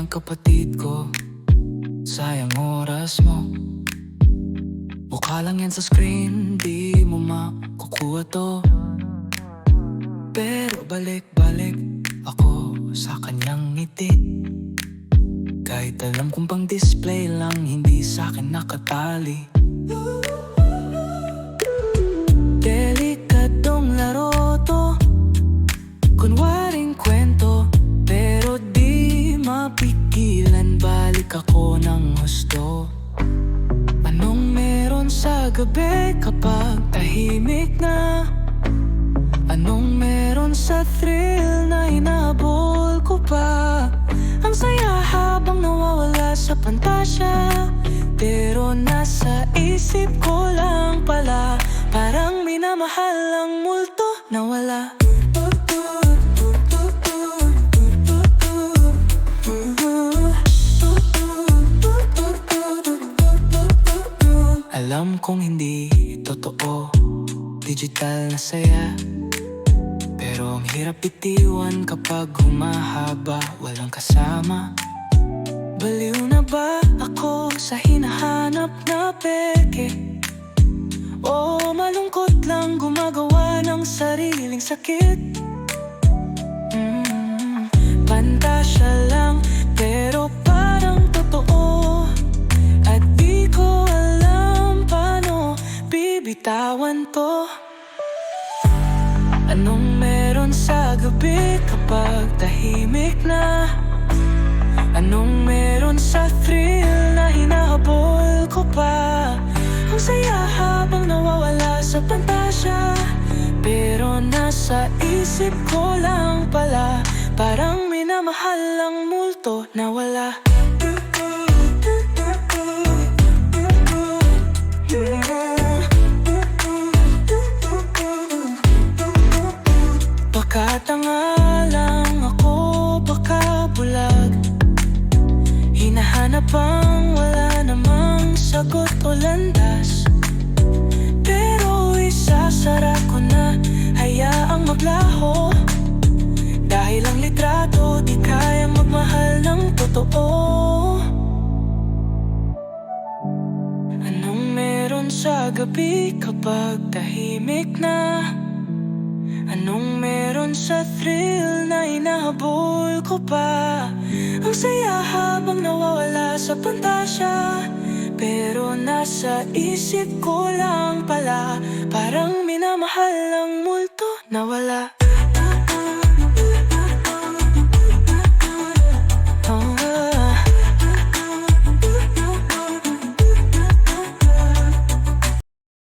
kapatid ko, sayang oras mo. Mukha lang yan sa screen, di mo makukuha to. Pero balik-balik ako sa kanyang ngiti. Kahit alam kong pang display lang, hindi sa'kin nakatali. Delikadong laro to, kunwaring kwento, pero di mapigilan, balik ako ng husto. Anong meron sa gabi kapag tahimik na? Anong meron sa thrill na hinahabol ko pa? Ang saya habang nawawala sa pantasya, pero nasa isip ko lang pala. Parang minamahal ang multo na wala. Alam kong hindi totoo, digital na saya, pero ang hirap bitiwan kapag humahaba, walang kasama. Baliw na ba ako sa hinahanap na peke? O malungkot lang gumagawa ng sariling sakit? Pantasya lang pero parang totoo, at di ko alam paano bibitawan to. Anong meron sa gabi kapag tahimik na? Anong meron sa thrill na hinahabol ko pa? Ang saya habang nawawala sa pantasya, pero nasa isip ko lang pala. Parang minamahal ang multo na wala. Baka tanga lang ako, baka bulag, hinahanap ang wala namang sagot o landas. Pero isasara ko na, hayaang maglaho. Dahil ang litrato di kayang magmahal ng totoo. Anong meron sa gabi kapag tahimik na? Anong meron sa thrill na hinahabol ko pa? Ang saya habang nawawala sa pantasya, pero nasa isip ko lang pala. Parang minamahal ang multo na wala.